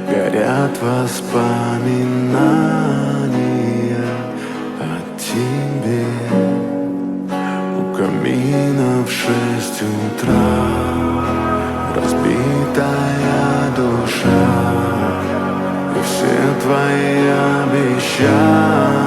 горят воспоминания о тебе. У камина в 6 утра разбитая душа, и все твои обещания